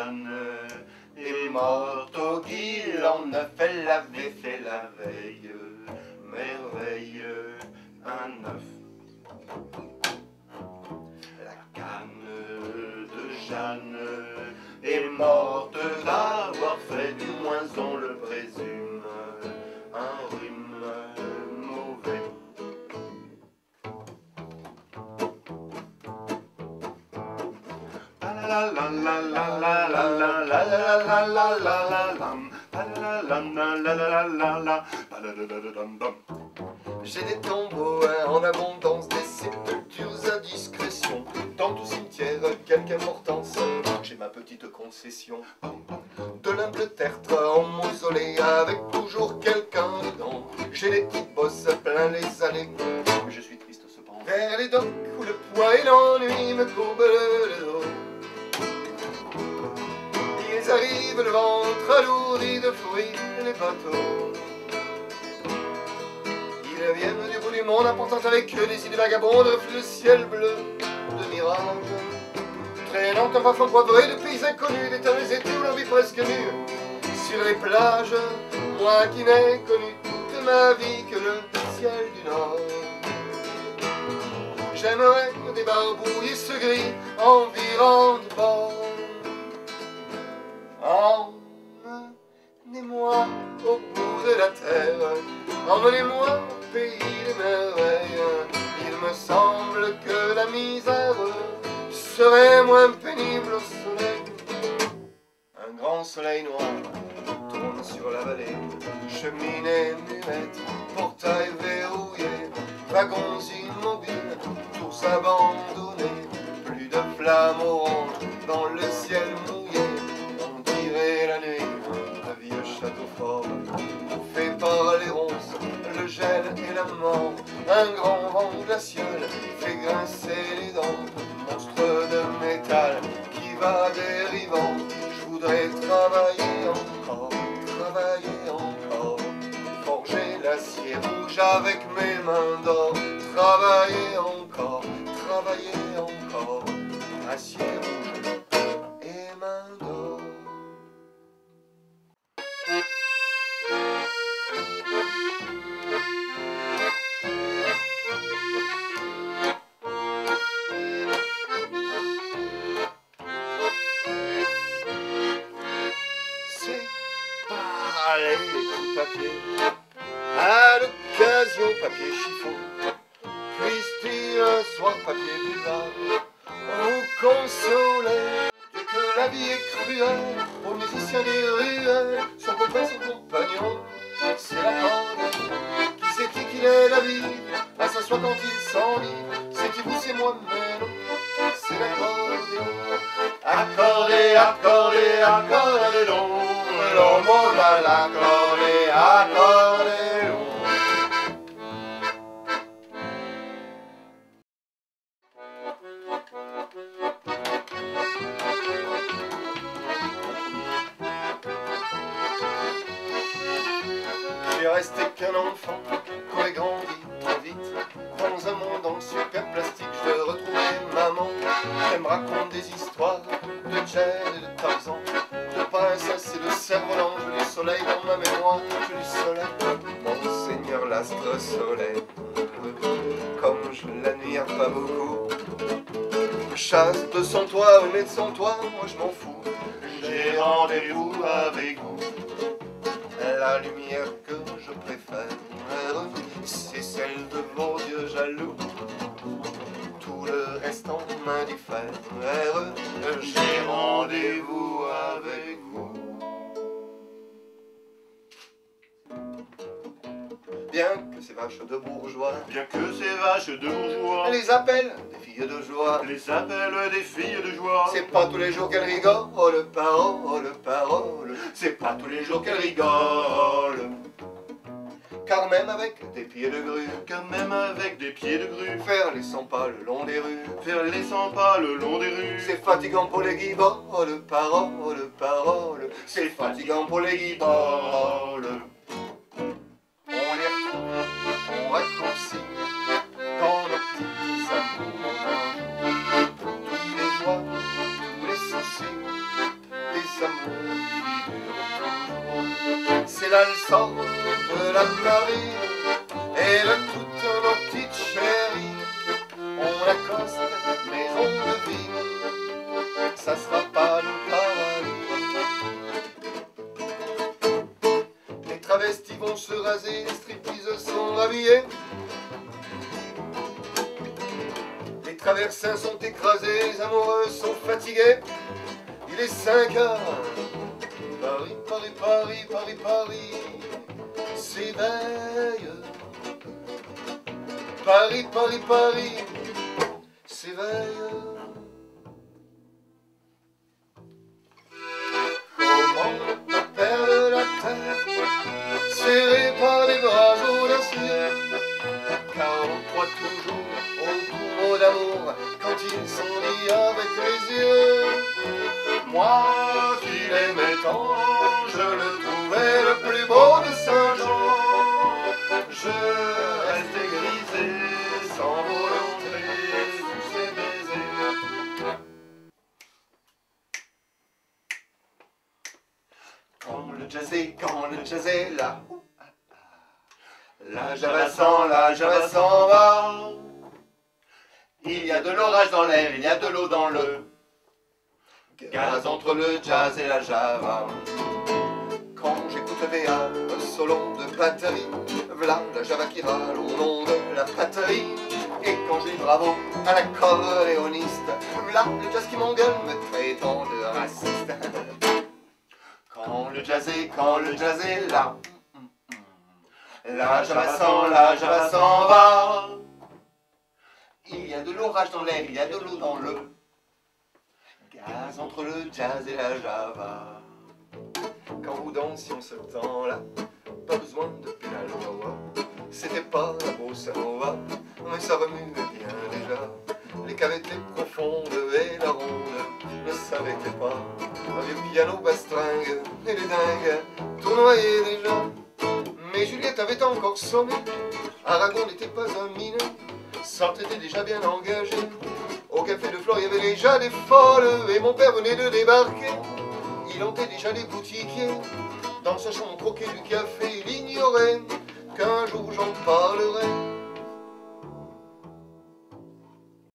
Jeanne est morte au Guilan neuf, elle avait fait la veille merveille un œuf. La canne de Jeanne est morte d'avoir fait, du moins on le présume, un rhume mauvais. La la la la la la la la la la la la la. J'ai des tombeaux en abondance, des sépultures à discrétion. Dans tout cimetière, quelque importance, j'ai ma petite concession. De l'humble tertre en mausolée, avec toujours quelqu'un dedans. J'ai des petites bosses plein les allées, mais je suis triste cependant. Vers les docks où le poids et l'ennui me courbent le dos. Ils arrivent le ventre alourdi de fruits les bateaux. Ils viennent du bout du monde, apportant avec eux des idées vagabondes, reflets de ciel bleu, de mirages, traînant un parfum poivré de pays inconnus, d'éternels étés où l'on vit presque nue sur les plages. Moi qui n'ai connu toute ma vie que le ciel du Nord, j'aimerais débarbouiller ce gris environ de bord. Emmenez-moi au bout de la terre, emmenez-moi au pays des merveilles. Il me semble que la misère serait moins pénible au soleil. Un grand soleil noir tourne sur la vallée, cheminée muette, portail verrouillé, wagons immobiles, tous abandonnés, plus de flammes oranges dans le ciel mouillé. On dirait la nuit, un vieux château fort, bouffé par les ronces, le gel et la mort. Un grand vent glacial fait grincer les dents, monstre de métal qui va dérivant. Je voudrais travailler encore, forger l'acier rouge avec mes mains d'or. Travailler encore, acier rouge et mains d'or. Allez, les coups de papier, à l'occasion papier chiffon, puisse-t-il un soir papier buvard vous consoler de que la vie est cruelle aux musiciens des ruelles, son copain, son compagnon, c'est la corde. Qui c'est qui est la vie à s'asseoir quand il s'ennuie, c'est qui vous, c'est moi, mais non, c'est l'accordéon. Accordé, accordé, accordéon, l'homme à l'accordé, accordéon. J'ai resté qu'un enfant, qu'aurait grandi trop vite, dans un monde en super plastique. Je veux retrouver maman, elle me raconte des histoires de Jane et de Tarzan, de princesse et de cerf-volant. Je du soleil dans ma mémoire, je du soleil, mon seigneur l'astre soleil. Comme je l'admire pas beaucoup, chasse de son toit, mais de son toit, moi je m'en fous. J'ai rendez-vous avec vous. La lumière que je préfère, c'est celle de vos yeux jaloux. Tout le reste en m'indiffère. J'ai rendez-vous avec vous. Bien que ces vaches de bourgeois, Bien que ces vaches de bourgeois les appellent des filles de joie, les appellent des filles de joie, c'est pas tous les jours qu'elles rigolent, parole, parole. c'est pas tous les jours qu'elles rigolent. Car même avec des pieds de grue, Car même avec des pieds de grue, faire les 100 pas le long des rues, faire les 100 pas le long des rues, c'est fatigant pour les guiboles, parole, parole. c'est fatigant pour les guiboles. On les retrouve, on raccourcit dans nos petits amours. Toutes les joies, tous les soucis, là le sort de la marine, et de toutes nos petites chéries, on accoste mais on devine, ça sera pas le paradis. Les travestis vont se raser, les stripteaseuses sont habillées, les traversins sont écrasés, les amoureux sont fatigués. Il est 5 heures, Paris, Paris, Paris, Paris, Paris s'éveille. Paris, Paris, Paris s'éveille. Comment ne pas perdre la tête, serré par les bras audacieux, car on croit toujours aux beaux mots d'amour quand ils sont dits avec les yeux. Moi qui l'aimais tant, je le trouvais le plus beau de Saint-Jean. Je restais grisé, sans volonté, sous ses baisers. Quand le jazz est là, la Java s'en va. Il y a de l'orage dans l'air, il y a de l'eau dans le gaz entre le jazz et la Java. Quand j'écoute VA, un solo de batterie, v'là la Java qui râle au nom de la patrie. Et quand je dis bravo à l'accordéoniste, v'là le jazz qui m'engueule me traitant de raciste. Quand le jazz est là, la Java s'en va. Il y a de l'orage dans l'air, il y a de l'eau dans le gaz entre le jazz et la Java. Quand vous dansions ce temps-là, pas besoin de pédale wah-wah. C'était pas la bossa nova, mais ça remuait bien déjà. Les caves étaient profondes et la ronde ne s'arrêtait pas. Un vieux piano bastringue et les dingues tournoyaient déjà. Mais Juliette avait encore sonné, Aragon n'était pas un mineur, Sartre était déjà bien engagé. Au café de Flore, il y avait déjà des folles, et mon père venait de débarquer. Il hantait déjà les boutiquiers, dans sa chambre croquait du café, il ignorait qu'un jour j'en parlerai.